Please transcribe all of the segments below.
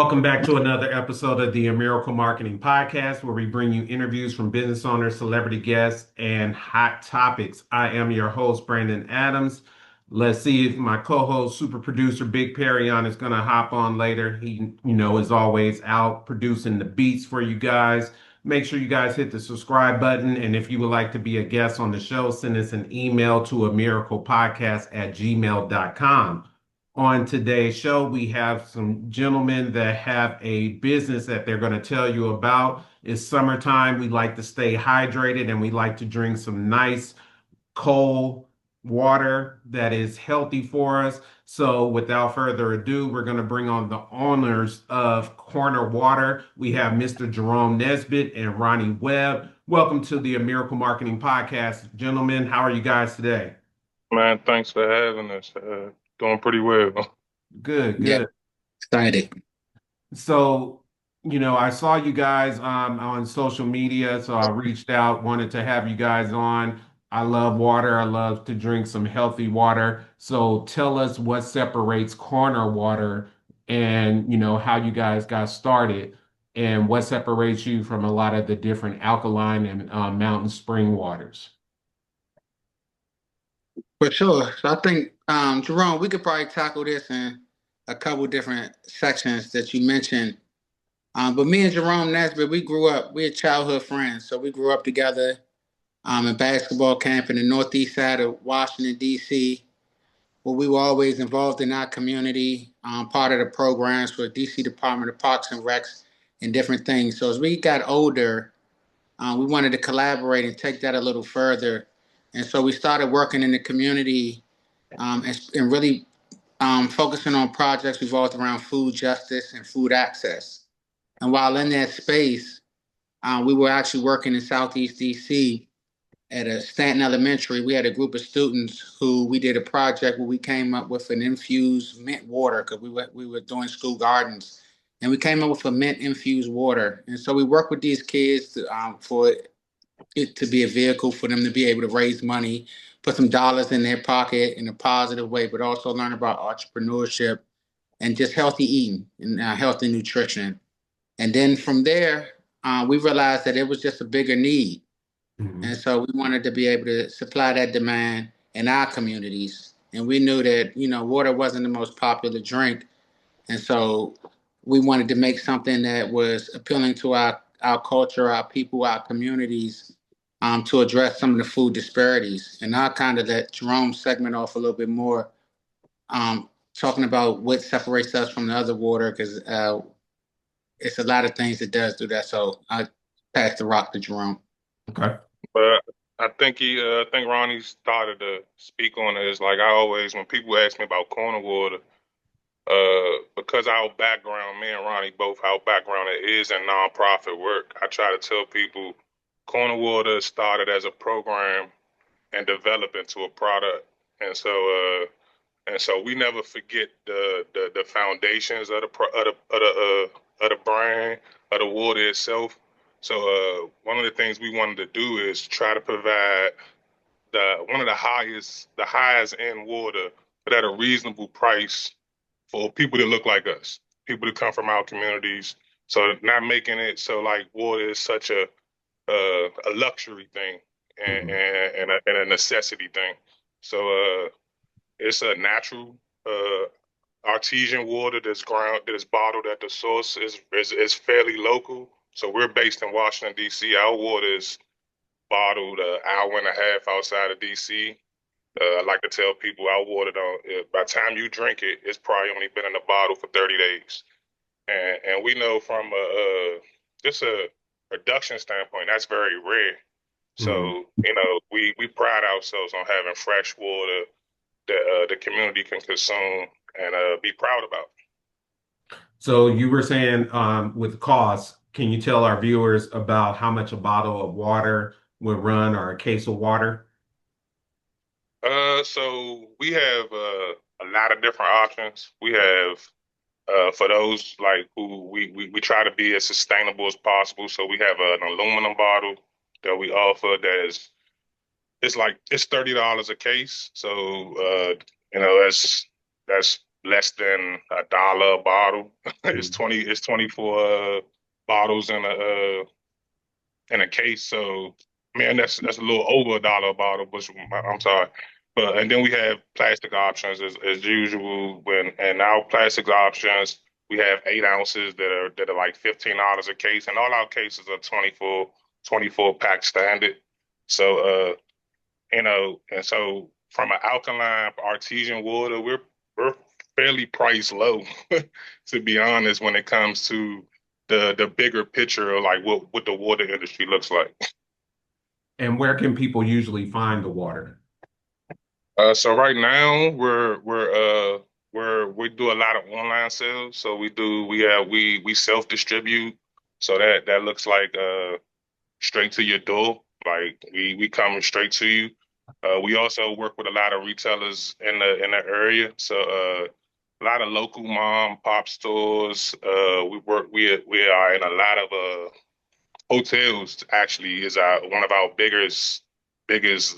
Welcome back to another episode of the Miracle Marketing Podcast, where we bring you interviews from business owners, celebrity guests, and hot topics. I am your host, Brandon Adams. Let's see if my co-host, super producer Big Perryon, is going to hop on later. He, is always out producing the beats for you guys. Make sure you guys hit the subscribe button. And if you would like to be a guest on the show, send us an email to amiraclepodcast@gmail.com. On today's show, we have some gentlemen that have a business that they're going to tell you about. It's summertime. We like to stay hydrated and we like to drink some nice cold water that is healthy for us. So, without further ado, we're going to bring on the owners of Corner Water. We have Mr. Jerome Nesbitt and Ronnie Webb. Welcome to the Miracle Marketing Podcast, gentlemen. How are you guys today? Man, thanks for having us. Doing pretty well. Good, Yeah, good. excited. So, I saw you guys on social media, so I reached out, wanted to have you guys on. I love water. I love to drink some healthy water. So tell us what separates Corner Water and, how you guys got started and what separates you from a lot of the different alkaline and mountain spring waters. For sure. So I think, Jerome, we could probably tackle this in a couple different sections that you mentioned. But me and Jerome Nesbitt, we are childhood friends. So we grew up together in basketball camp in the northeast side of Washington, D.C., where we were always involved in our community, part of the programs for D.C. Department of Parks and Recs and different things. So as we got older, we wanted to collaborate and take that a little further. And so we started working in the community and really focusing on projects revolved around food justice and food access. And while in that space, we were actually working in Southeast DC at a Stanton Elementary. We had a group of students who we did a project where we came up with an infused mint water because we were doing school gardens, and we came up with a mint infused water. And so we worked with these kids for it to be a vehicle for them to be able to raise money, put some dollars in their pocket in a positive way, but also learn about entrepreneurship and just healthy eating and healthy nutrition. And then from there, we realized that it was just a bigger need. And Mhm. so we wanted to be able to supply that demand in our communities. And we knew that, water wasn't the most popular drink. And so we wanted to make something that was appealing to our culture, our people, our communities, to address some of the food disparities. And I'll kind of let Jerome segment off a little bit more, talking about what separates us from the other water, because it's a lot of things that does do that. So I pass the rock to Jerome. Okay. But I think Ronnie started to speak on it. It's like I always, when people ask me about corner water, because our background, me and Ronnie both, our background is in nonprofit work. I try to tell people corner water started as a program and developed into a product. And so, we never forget the foundations of the of the brand of the water itself. So one of the things we wanted to do is try to provide the one of the highest end water, but at a reasonable price for people that look like us, people that come from our communities. So not making it so like water is such a luxury thing Mhm. and a necessity thing. So it's a natural artesian water that's ground that is bottled at the source is fairly local. So we're based in Washington D.C. Our water is bottled an hour and a half outside of D.C. I like to tell people our water don't. By the time you drink it, it's probably only been in the bottle for 30 days. And we know from just a production standpoint, that's very rare. Mhm. So we pride ourselves on having fresh water that the community can consume and be proud about. So you were saying with costs, can you tell our viewers about how much a bottle of water would run or a case of water? So we have a lot of different options. We have for those like who we try to be as sustainable as possible. So we have an aluminum bottle that we offer that is it's $30 a case. So that's less than $1 a bottle. It's 24 bottles in a case. So man, that's a little over $1 a bottle, but I'm sorry. But and then we have plastic options as usual. And our plastic options, we have 8 ounces that are like $15 a case, and all our cases are 24 pack standard. So and so from an alkaline artesian water, we're fairly priced low, to be honest, when it comes to the bigger picture of like what the water industry looks like. And where can people usually find the water? So right now we do a lot of online sales. So we self distribute. So that looks like straight to your door. Like we come straight to you. We also work with a lot of retailers in the area. So a lot of local mom pop stores. We are in a lot of hotels. Actually, is one of our biggest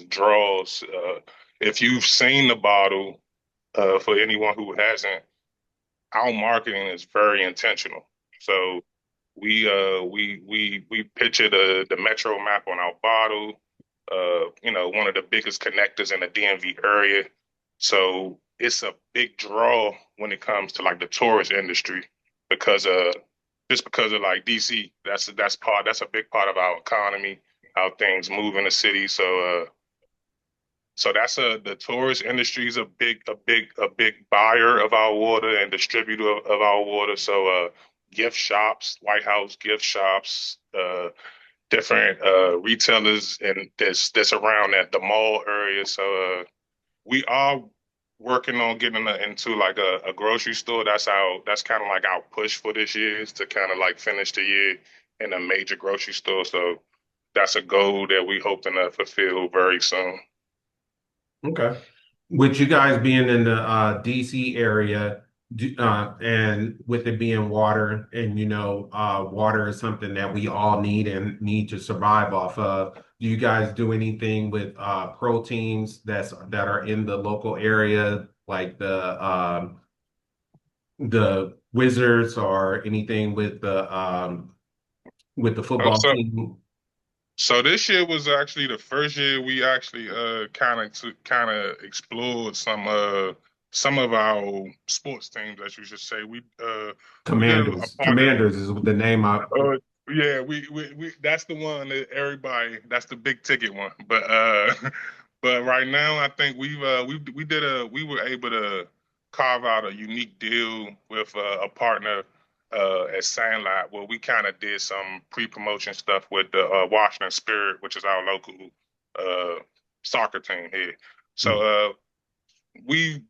draws. If you've seen the bottle, for anyone who hasn't, our marketing is very intentional. So we picture the metro map on our bottle. One of the biggest connectors in the DMV area. So it's a big draw when it comes to like the tourist industry because just because of like DC, that's a big part of our economy, how things move in the city. So that's the tourist industry is a big buyer of our water and distributor of our water. So gift shops, White House gift shops, different retailers and that's around at the mall area. So we are working on getting into like a grocery store. That's kind of like our push for this year is to kind of like finish the year in a major grocery store. So that's a goal that we hoping to fulfill very soon. Okay. With you guys being in the DC area, and with it being water, and water is something that we all need and need to survive off of. Do you guys do anything with proteins that are in the local area, like the Wizards, or anything with the Uh, football so team? So this year was actually the first year we actually kind of explored some of our sports teams, as you should say. We did a Commanders. partner. Commanders is the name I. Yeah, we that's the one that everybody that's the big ticket one. But but right now I think we were able to carve out a unique deal with a partner at Sandlot where we kind of did some pre-promotion stuff with the Washington Spirit, which is our local uh soccer team here. So we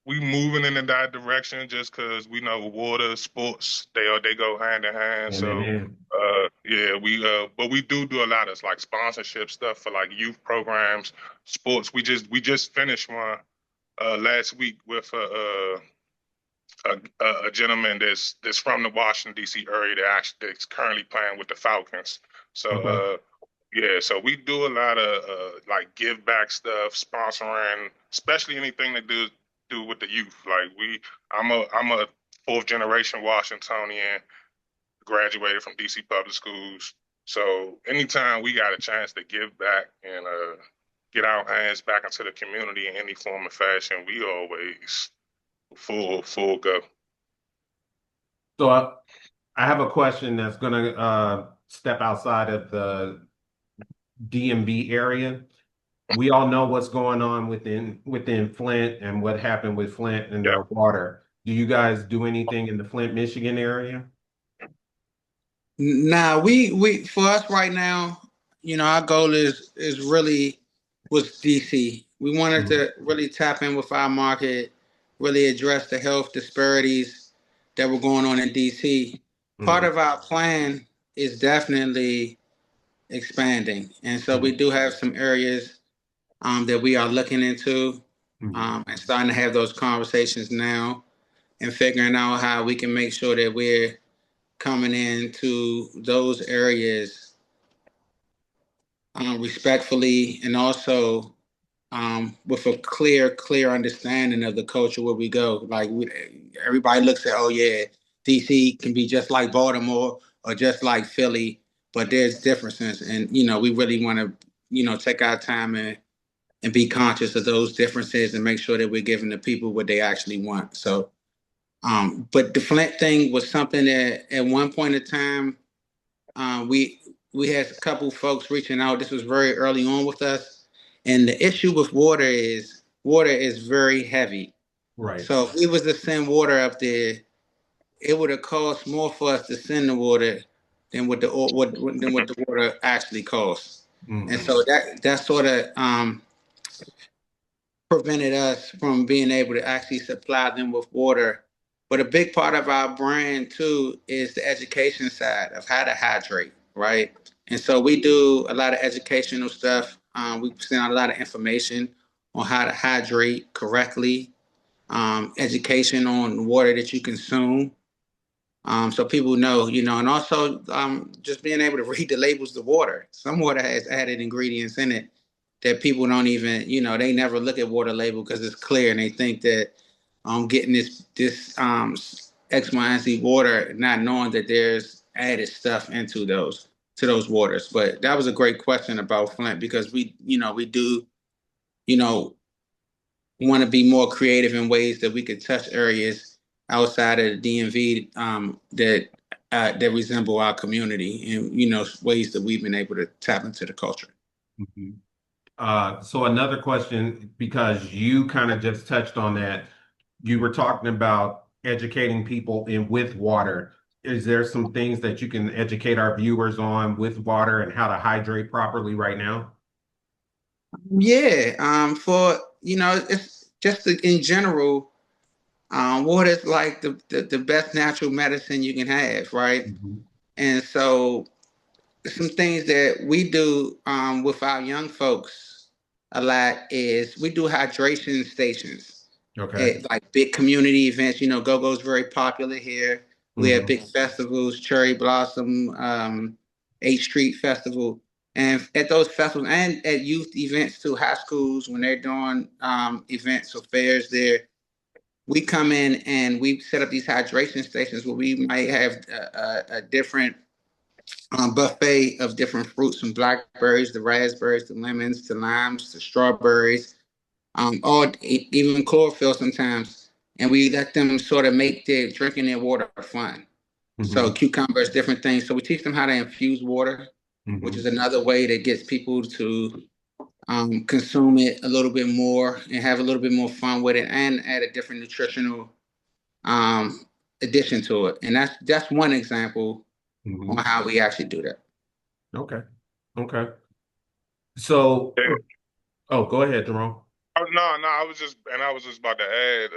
moving in that direction just because we know water sports they go hand in hand. And then, So yeah, but we do a lot of like sponsorship stuff for like youth programs, sports. We just finished one last week with a gentleman that's from the Washington D.C. area that's currently playing with the Falcons. So okay. yeah, so we do a lot of like give back stuff, sponsoring, especially anything to do with the youth. Like I'm a fourth generation Washingtonian, graduated from DC public schools. So anytime we got a chance to give back and get our hands back into the community in any form of fashion, we always full go. So I have a question that's going to step outside of the DMV area. We all know what's going on within Flint and what happened with Flint and Yeah. their water. Do you guys do anything in the Flint, Michigan area? Now we for us right now, our goal is really was DC. We wanted Mhm. to really tap in with our market, really address the health disparities that were going on in DC. Part Mhm. of our plan is definitely expanding, and so we Mhm. do have some areas that we are looking into Mhm. and starting to have those conversations now and figuring out how we can make sure that we're coming into those areas respectfully and also with a clear understanding of the culture where we go. Like everybody looks at, oh yeah, DC can be just like Baltimore or just like Philly, but there's differences, and we really want to take our time and be conscious of those differences and make sure that we're giving the people what they actually want. So, but the Flint thing was something that at one point in time, we had a couple folks reaching out. This was very early on with us, and the issue with water is very heavy. Right. So if we was to send water up there, it would have cost more for us to send the water than what the water actually costs. And Mm-hmm. so that sort of prevented us from being able to actually supply them with water. But a big part of our brand too is the education side of how to hydrate, right? And so we do a lot of educational stuff. We send out a lot of information on how to hydrate correctly, education on water that you consume. So people know, and also just being able to read the labels of water. Some water has added ingredients in it that people don't even, they never look at water label because it's clear and they think that getting this X, Y, and Z water, not knowing that there's added stuff into those waters. But that was a great question about Flint because we do, you know, want to be more creative in ways that we could touch areas outside of the DMV that resemble our community and ways that we've been able to tap into the culture. Mm-hmm. So another question, because you kind of just touched on that, you were talking about educating people in with water. Is there some things that you can educate our viewers on with water and how to hydrate properly right now? Yeah, for it's just in general, water is like the best natural medicine you can have, right? Mhm. And so some things that we do with our young folks a lot is we do hydration stations Okay. at like big community events. Go-Go is very popular here. We have Hmm. big festivals, Cherry Blossom, 8th Street Festival. And at those festivals and at youth events too, high schools, when they're doing events or fairs there, we come in and we set up these hydration stations where we might have a different buffet of different fruits from blackberries, the raspberries, the lemons, the limes, the strawberries, even chlorophyll sometimes. And we let them sort of make their drinking their water fun. So Hmm. cucumbers, different things. So we teach them how to infuse water, which is Hmm. another way that gets people to consume it a little bit more and have a little bit more fun with it and add a different nutritional um, addition to it. And that's one example on Hmm. how we actually do that. Okay. Okay. So, oh, go ahead, Jerome. Oh, no, I was just about to add,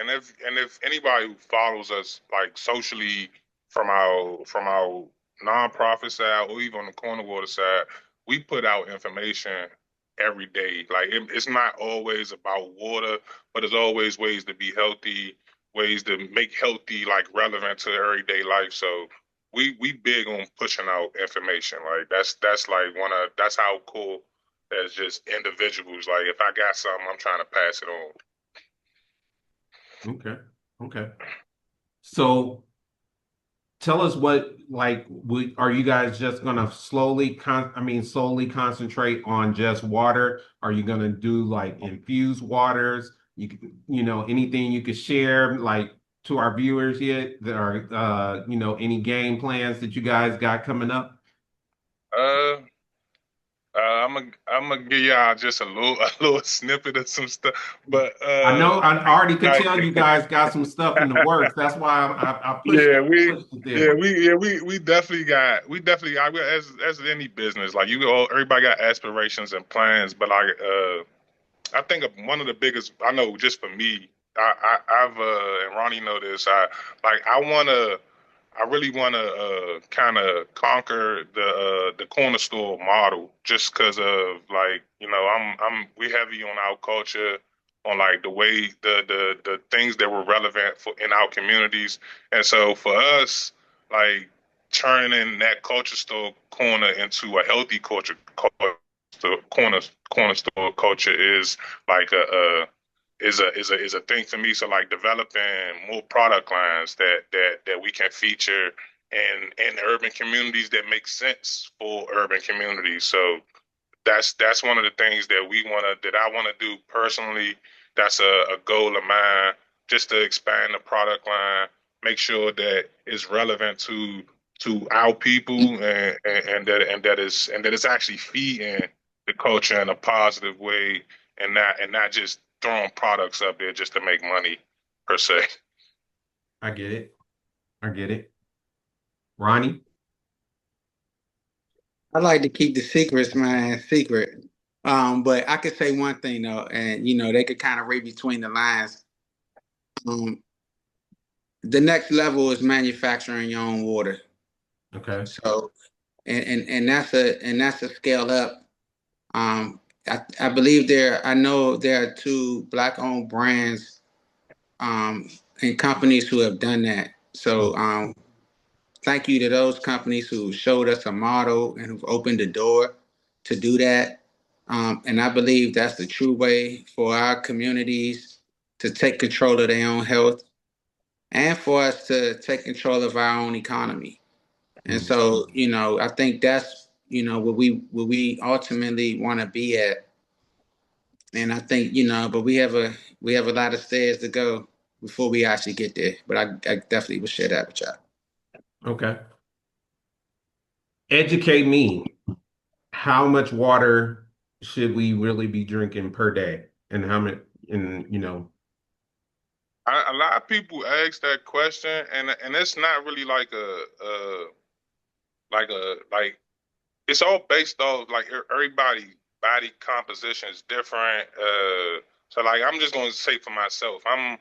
and if anybody who follows us like socially from our nonprofit side or even on the corner water side, we put out information every day. Like it's not always about water, but there's always ways to be healthy, ways to make healthy like relevant to everyday life. So we big on pushing out information. Like that's like that's how cool as just individuals. Like if I got something, I'm trying to pass it on. Okay. Okay. So tell us what, like, are you guys just gonna slowly concentrate on just water? Are you gonna do like infused waters? Anything you could share, like, to our viewers yet? There are, any game plans that you guys got coming up? Uh, I'm gonna give y'all just a little snippet of some stuff, but I know I already could like tell you guys got some stuff in the works. That's why I yeah, pushed it there. we definitely as any business, like everybody got aspirations and plans, but like I think one of the biggest, I know just for me, I've and Ronnie know this. I really want to kind of conquer the corner store model, just because of like we heavy on our culture, on like the way the things that were relevant for in our communities, and so for us, like turning that culture store corner into a healthy culture corner store culture is like a thing for me. So like developing more product lines that we can feature in urban communities that make sense for urban communities. So that's one of the things that I wanna do personally. That's a goal of mine, just to expand the product line, make sure that it's relevant to our people, and that it's actually feeding the culture in a positive way, and not just throwing products up there just to make money per se. I get it. I get it. Ronnie? I like to keep the secrets, man, secret. But I could say one thing though, and they could kind of read between the lines. Um, the next level is manufacturing your own water. Okay. So, and that's a scale up. I believe I know there are two black-owned brands, and companies who have done that. So, thank you to those companies who showed us a model and who've opened the door to do that. And I believe that's the true way for our communities to take control of their own health and for us to take control of our own economy. And Mm. so, I think that's, where we ultimately want to be at. And I think, but we have a lot of stairs to go before we actually get there. But I definitely will share that with y'all. Okay. Educate me. How much water should we really be drinking per day? And how much, and A lot of people ask that question, and it's not really like it's all based off like everybody body composition is different. So like I'm just gonna say for myself, I'm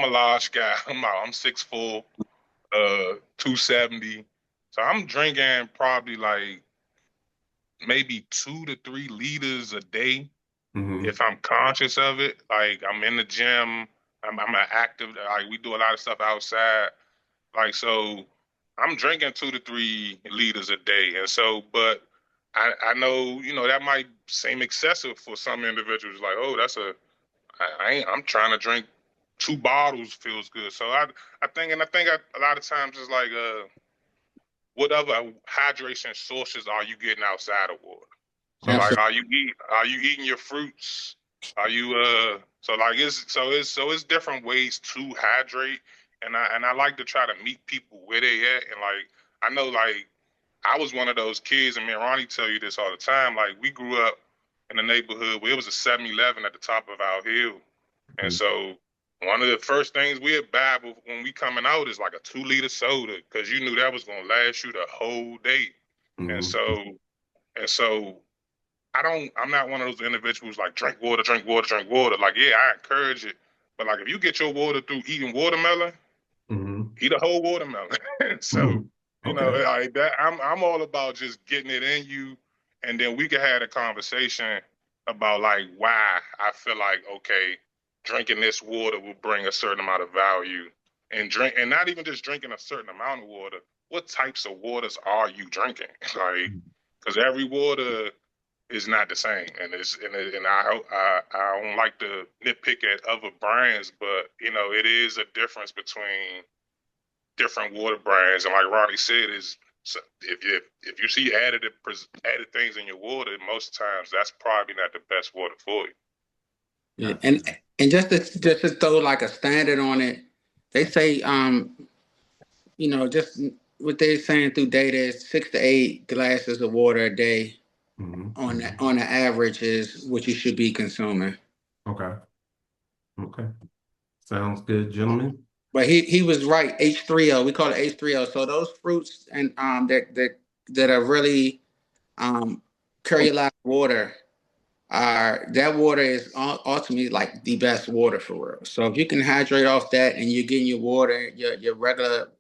a large guy. I'm 6'4", 270. So I'm drinking probably like maybe 2 to 3 liters a day Mhm. if I'm conscious of it. Like I'm in the gym, I'm an active. Like we do a lot of stuff outside. Like so, I'm drinking 2 to 3 liters a day, and so, but I know that might seem excessive for some individuals. Like, oh, I'm trying to drink 2 bottles feels good. So I think a lot of times it's like what other hydration sources are you getting outside of water? So like, Absolutely. are you eating your fruits? Are you so like it's different ways to hydrate, and I like to try to meet people where they at, and like I know like I was one of those kids, and me and Ronnie tell you this all the time. Like we grew up in a neighborhood where it was a 7-Eleven at the top of our hill, and Mhm. so one of the first things we'd buy when we coming out is like a 2 liter soda, because you knew that was gonna last you the whole day, and Mhm. so I'm not one of those individuals like drink water, drink water, drink water. Like, yeah, I encourage it. But like if you get your water through eating watermelon, Mhm. eat a whole watermelon. So, Mhm. Okay. like that I'm all about just getting it in you, and then we can have a conversation about like why I feel like okay, drinking this water will bring a certain amount of value. And not even just drinking a certain amount of water. What types of waters are you drinking? Like, because every water is not the same, and I don't like to nitpick at other brands, but it is a difference between different water brands, and like Ronnie said, is if you see added things in your water, most times that's probably not the best water for you. Yeah. Gotcha. And just to throw like a standard on it, they say just what they're saying through data is 6 to 8 glasses of water a day Mhm. on the average is what you should be consuming. Okay. Okay. Sounds good, gentlemen. But he was right. H3O, we call it H3O. So those fruits and that are really carry a lot of water are that water is ultimately like the best water for real. So if you can hydrate off that and you're getting your water, your regular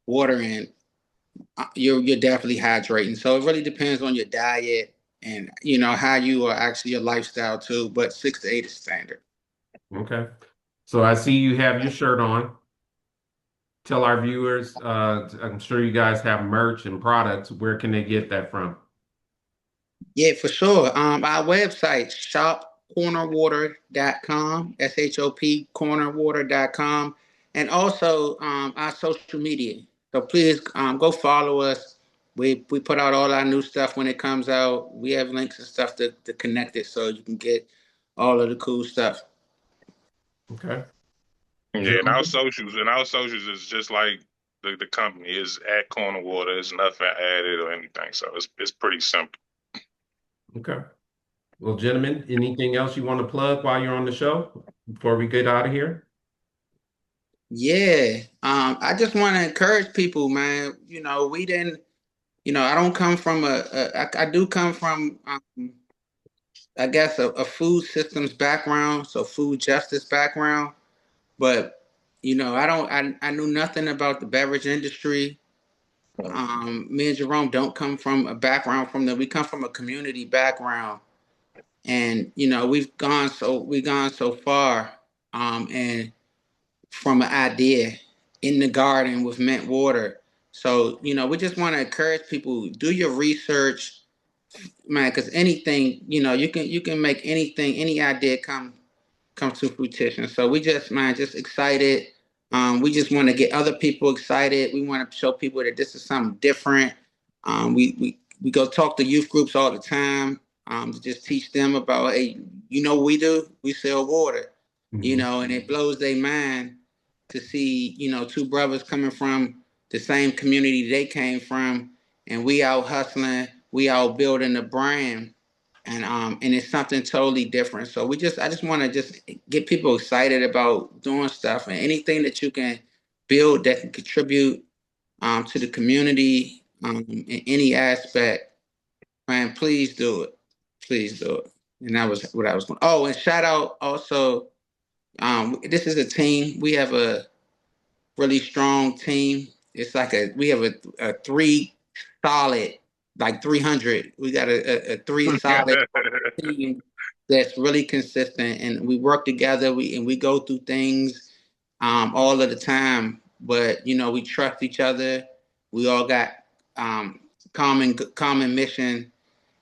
water in, you're definitely hydrating. So it really depends on your diet and how you are actually your lifestyle too. But 6 to 8 is standard. Okay. So I see you have your shirt on. Tell our viewers, I'm sure you guys have merch and products. Where can they get that from? Yeah, for sure. Our website, shopcornerwater.com, SHOP cornerwater.com, and also our social media. So please go follow us. We put out all our new stuff when it comes out. We have links and stuff to connect it so you can get all of the cool stuff. Okay. Yeah, and our socials is just like the company is at Corner Water. It's nothing added or anything, so it's pretty simple. Okay. Well, gentlemen, anything else you want to plug while you're on the show before we get out of here? Yeah. I just want to encourage people, man. We didn't, I don't come from I do come from, I guess, a food systems background, so food justice background. But, I knew nothing about the beverage industry. Me and Jerome don't come from a background we come from a community background. And, we've gone so far. And from an idea in the garden with mint water. So, we just want to encourage people, do your research, man, because anything, you can make anything, any idea come to fruition. So we just, man, just excited. We just want to get other people excited. We want to show people that this is something different. We go talk to youth groups all the time, to just teach them about, hey, what we do? We sell water, Mhm. and it blows their mind to see, two brothers coming from the same community they came from, and we out hustling, we out building a brand, and it's something totally different. So I just want to just get people excited about doing stuff, and anything that you can build that can contribute to the community, in any aspect, man, please do it. Please do it. And that was what I was going. Oh, and shout out also. This is a team. We have a really strong team. It's like we have a three solid, like 300. We got a three solid team that's really consistent, and we work together. We go through things all of the time, but we trust each other. We all got um, common mission,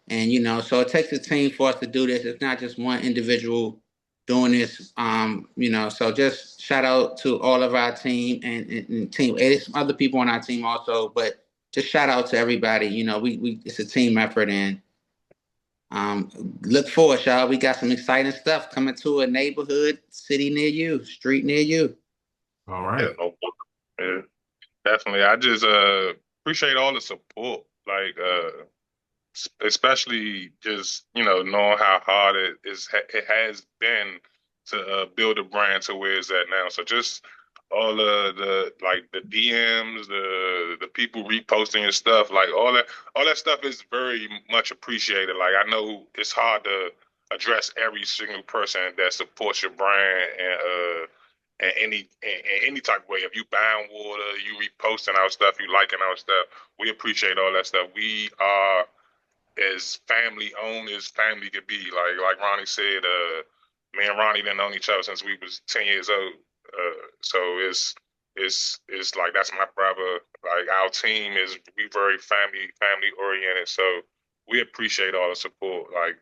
and so it takes a team for us to do this. It's not just one individual doing this. So just shout out to all of our team and team. And there's some other people on our team also, but just shout out to everybody. We it's a team effort, and look forward, y'all. We got some exciting stuff coming to a neighborhood, city near you, street near you. All Yeah, right. no, yeah, definitely. I just appreciate all the support, like especially just knowing how hard it has been to build a brand to where it's at now. So just all the like the DMs, the people reposting your stuff, like all that stuff is very much appreciated. Like I know it's hard to address every single person that supports your brand in any type of way. If you buying water, you reposting our stuff, you liking our stuff, we appreciate all that stuff. We are as family owned as family could be. Like Ronnie said, me and Ronnie didn't know each other since we was 10 years old. So it's like that's my brother. Like our team is we very family oriented. So we appreciate all the support. Like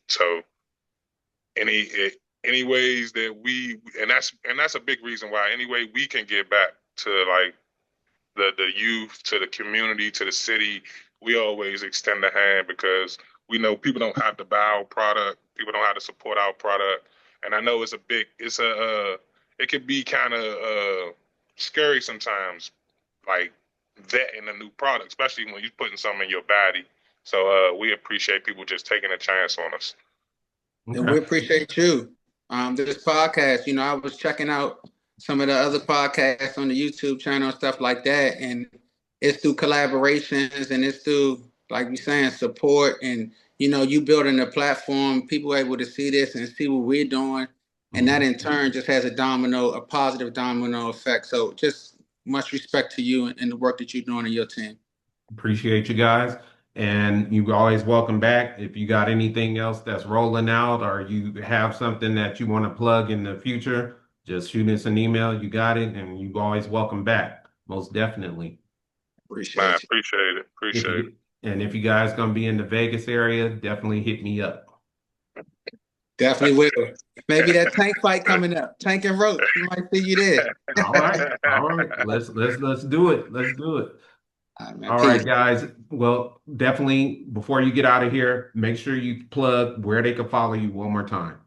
so any any ways that we and that's a big reason why any way we can get back to like the youth, to the community, to the city, we always extend a hand because we know people don't have to buy our product, people don't have to support our product, and I know it could be kind of scary sometimes, like vetting a new product, especially when you're putting something in your body. So we appreciate people just taking a chance on us. And we Okay. appreciate you. This podcast, I was checking out some of the other podcasts on the YouTube channel and stuff like that. And it's through collaborations, and it's through, like you saying, support, and you building a platform, people able to see this and see what we're doing. And that Mhm. in turn just has a positive domino effect. So just much respect to you and the work that you're doing in your team. Appreciate you guys. And you always welcome back. If you got anything else that's rolling out or you have something that you want to plug in the future, just shoot us an email. You got it. And you always welcome back. Most definitely. Man, Appreciate you. appreciate it. If Appreciate you it. And if you guys gonna be in the Vegas area, definitely hit me up. Definitely will. Maybe that tank fight coming up. Tank and Roach. We might see you there. All right, all right. Let's do it. Let's do it. All right, man. All right, Peace. guys. Well, definitely before you get out of here, make sure you plug where they can follow you one more time.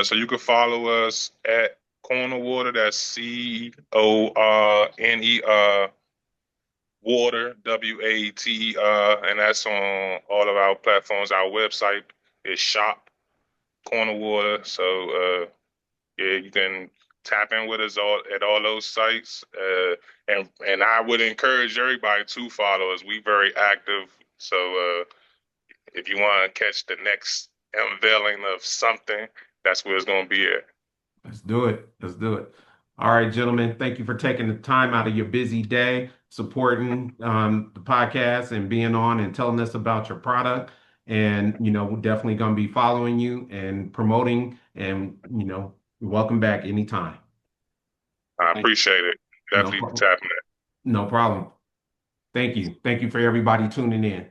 So you can follow us at Corner Water. That's CORNER Water, WATER, and that's on all of our platforms. Our website is Shop Corner Water. So yeah, you can tap in with us at all those sites. And I would encourage everybody to follow us. We very active. So if you want to catch the next unveiling of something, that's where it's going to be at. Let's do it. Let's do it. All right, gentlemen. Thank you for taking the time out of your busy day, supporting the podcast and being on and telling us about your product. And, we're definitely going to be following you and promoting. And, welcome back anytime. I appreciate it. No Definitely problem. tapping it. No problem. Thank you. Thank you for everybody tuning in.